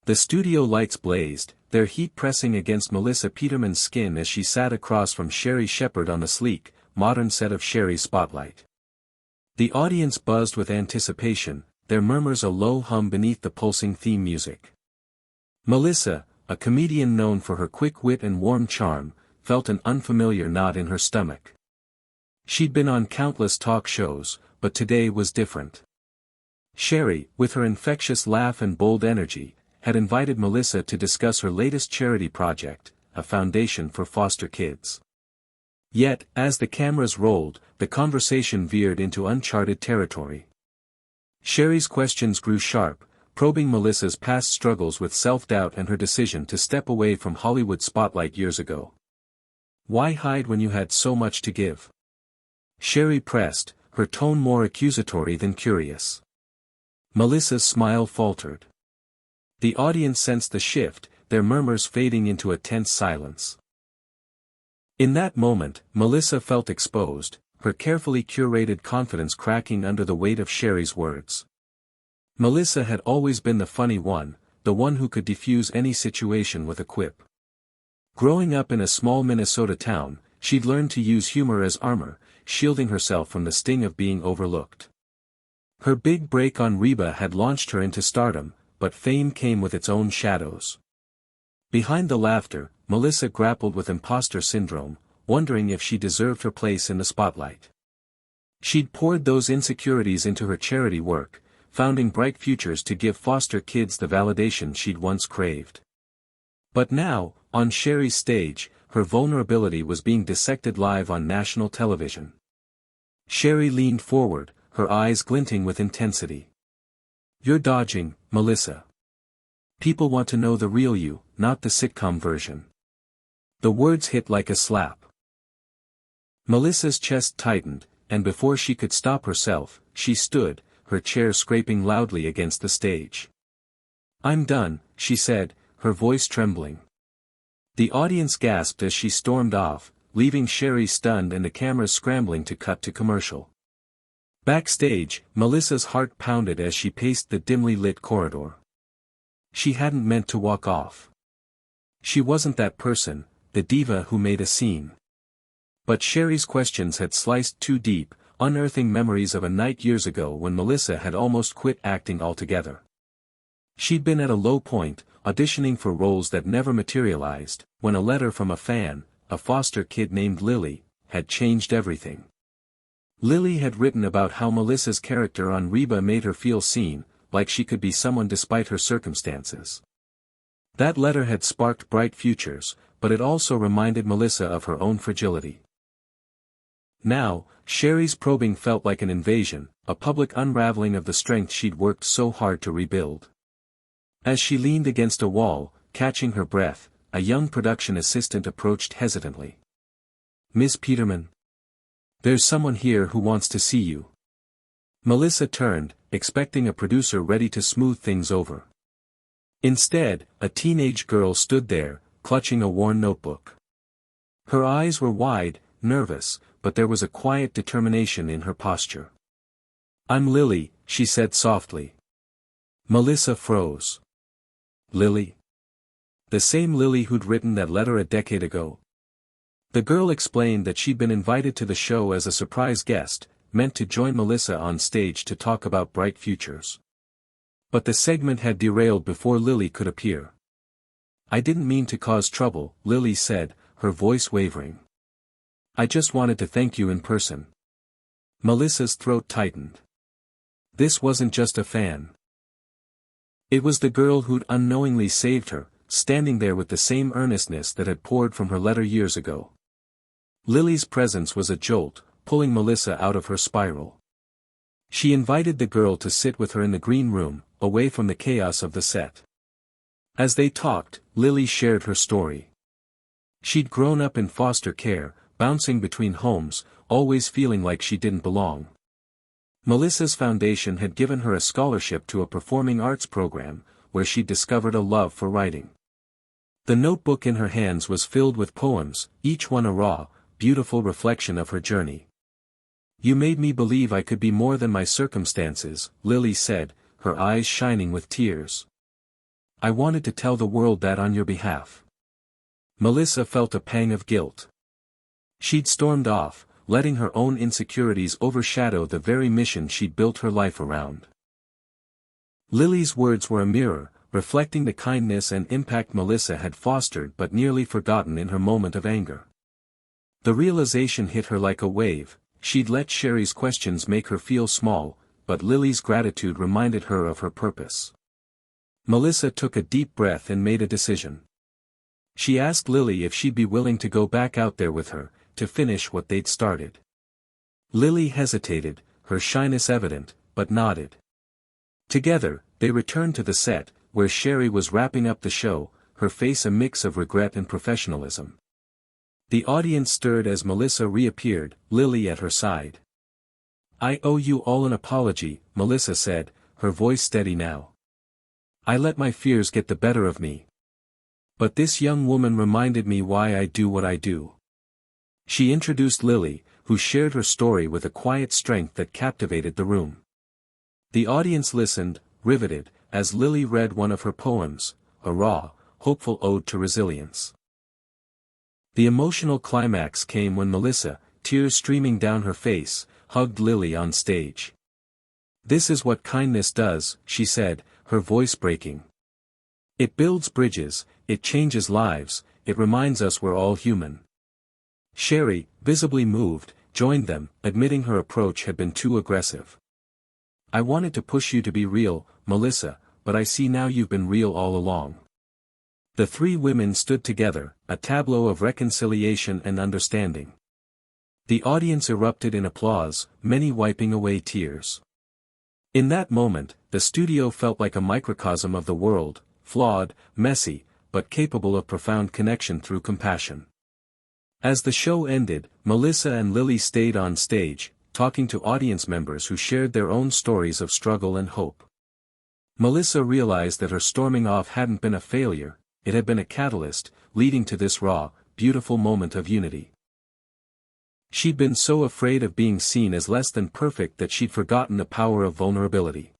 The studio lights blazed, their heat pressing against Melissa Peterman's skin as she sat across from Sherri Shepherd on the sleek, modern set of Sherri's Spotlight. The audience buzzed with anticipation, their murmurs a low hum beneath the pulsing theme music. Melissa, a comedian known for her quick wit and warm charm, felt an unfamiliar knot in her stomach. She'd been on countless talk shows, but today was different. Sherri, with her infectious laugh and bold energy, had invited Melissa to discuss her latest charity project, a foundation for foster kids. Yet, as the cameras rolled, the conversation veered into uncharted territory. Sherri's questions grew sharp, probing Melissa's past struggles with self-doubt and her decision to step away from Hollywood spotlight years ago. Why hide when you had so much to give? Sherri pressed, her tone more accusatory than curious. Melissa's smile faltered. The audience sensed the shift, their murmurs fading into a tense silence. In that moment, Melissa felt exposed, her carefully curated confidence cracking under the weight of Sherri's words. Melissa had always been the funny one, the one who could defuse any situation with a quip. Growing up in a small Minnesota town, she'd learned to use humor as armor, shielding herself from the sting of being overlooked. Her big break on Reba had launched her into stardom, but fame came with its own shadows. Behind the laughter, Melissa grappled with imposter syndrome, wondering if she deserved her place in the spotlight. She'd poured those insecurities into her charity work, founding bright futures to give foster kids the validation she'd once craved. But now, on Sherri's stage, her vulnerability was being dissected live on national television. Sherri leaned forward, her eyes glinting with intensity. "You're dodging, Melissa. People want to know the real you, not the sitcom version." The words hit like a slap. Melissa's chest tightened, and before she could stop herself, she stood, her chair scraping loudly against the stage. "I'm done," she said, her voice trembling. The audience gasped as she stormed off, leaving Sherri stunned and the cameras scrambling to cut to commercial. Backstage, Melissa's heart pounded as she paced the dimly lit corridor. She hadn't meant to walk off. She wasn't that person, the diva who made a scene. But Sherri's questions had sliced too deep, unearthing memories of a night years ago when Melissa had almost quit acting altogether. She'd been at a low point, auditioning for roles that never materialized, when a letter from a fan, a foster kid named Lily, had changed everything. Lily had written about how Melissa's character on Reba made her feel seen, like she could be someone despite her circumstances. That letter had sparked bright futures, but it also reminded Melissa of her own fragility. Now, Sherri's probing felt like an invasion, a public unraveling of the strength she'd worked so hard to rebuild. As she leaned against a wall, catching her breath, a young production assistant approached hesitantly. "Miss Peterman? There's someone here who wants to see you." Melissa turned, expecting a producer ready to smooth things over. Instead, a teenage girl stood there, clutching a worn notebook. Her eyes were wide, nervous, but there was a quiet determination in her posture. "I'm Lily," she said softly. Melissa froze. "Lily? The same Lily who'd written that letter a decade ago?" The girl explained that she'd been invited to the show as a surprise guest, meant to join Melissa on stage to talk about bright futures. But the segment had derailed before Lily could appear. "I didn't mean to cause trouble," Lily said, her voice wavering. "I just wanted to thank you in person." Melissa's throat tightened. This wasn't just a fan. It was the girl who'd unknowingly saved her, standing there with the same earnestness that had poured from her letter years ago. Lily's presence was a jolt, pulling Melissa out of her spiral. She invited the girl to sit with her in the green room, away from the chaos of the set. As they talked, Lily shared her story. She'd grown up in foster care, bouncing between homes, always feeling like she didn't belong. Melissa's foundation had given her a scholarship to a performing arts program, where she discovered a love for writing. The notebook in her hands was filled with poems, each one a raw, beautiful reflection of her journey. "You made me believe I could be more than my circumstances," Lily said, her eyes shining with tears. I wanted to tell the world that on your behalf." Melissa felt a pang of guilt. She'd stormed off, letting her own insecurities overshadow the very mission she'd built her life around. Lily's words were a mirror, reflecting the kindness and impact Melissa had fostered but nearly forgotten in her moment of anger. The realization hit her like a wave. She'd let Sherri's questions make her feel small, but Lily's gratitude reminded her of her purpose. Melissa took a deep breath and made a decision. She asked Lily if she'd be willing to go back out there with her, to finish what they'd started. Lily hesitated, her shyness evident, but nodded. Together, they returned to the set, where Sherri was wrapping up the show, her face a mix of regret and professionalism. The audience stirred as Melissa reappeared, Lily at her side. "I owe you all an apology," Melissa said, her voice steady now. "I let my fears get the better of me. But this young woman reminded me why I do what I do." She introduced Lily, who shared her story with a quiet strength that captivated the room. The audience listened, riveted, as Lily read one of her poems, a raw, hopeful ode to resilience. The emotional climax came when Melissa, tears streaming down her face, hugged Lily on stage. "This is what kindness does," she said, her voice breaking. "It builds bridges, it changes lives, it reminds us we're all human." Sherri, visibly moved, joined them, admitting her approach had been too aggressive. "I wanted to push you to be real, Melissa, but I see now you've been real all along." The three women stood together, a tableau of reconciliation and understanding. The audience erupted in applause, many wiping away tears. In that moment, the studio felt like a microcosm of the world, flawed, messy, but capable of profound connection through compassion. As the show ended, Melissa and Lily stayed on stage, talking to audience members who shared their own stories of struggle and hope. Melissa realized that her storming off hadn't been a failure, it had been a catalyst, leading to this raw, beautiful moment of unity. She'd been so afraid of being seen as less than perfect that she'd forgotten the power of vulnerability.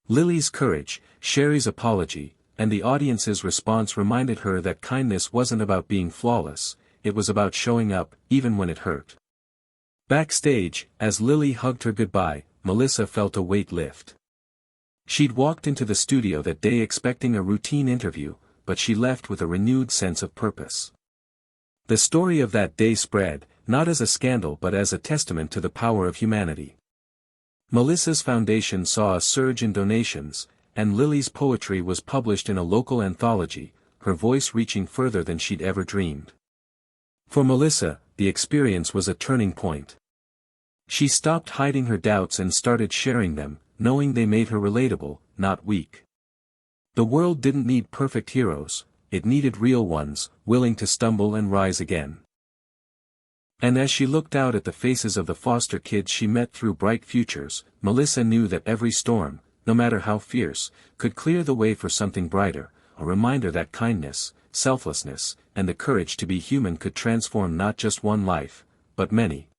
Lily's courage, Sherri's apology, and the audience's response reminded her that kindness wasn't about being flawless, it was about showing up, even when it hurt. Backstage, as Lily hugged her goodbye, Melissa felt a weight lift. She'd walked into the studio that day expecting a routine interview, but she left with a renewed sense of purpose. The story of that day spread, not as a scandal but as a testament to the power of humanity. Melissa's foundation saw a surge in donations, and Lily's poetry was published in a local anthology, her voice reaching further than she'd ever dreamed. For Melissa, the experience was a turning point. She stopped hiding her doubts and started sharing them, knowing they made her relatable, not weak. The world didn't need perfect heroes, it needed real ones, willing to stumble and rise again. And as she looked out at the faces of the foster kids she met through bright futures, Melissa knew that every storm, no matter how fierce, could clear the way for something brighter, a reminder that kindness, selflessness, and the courage to be human could transform not just one life, but many.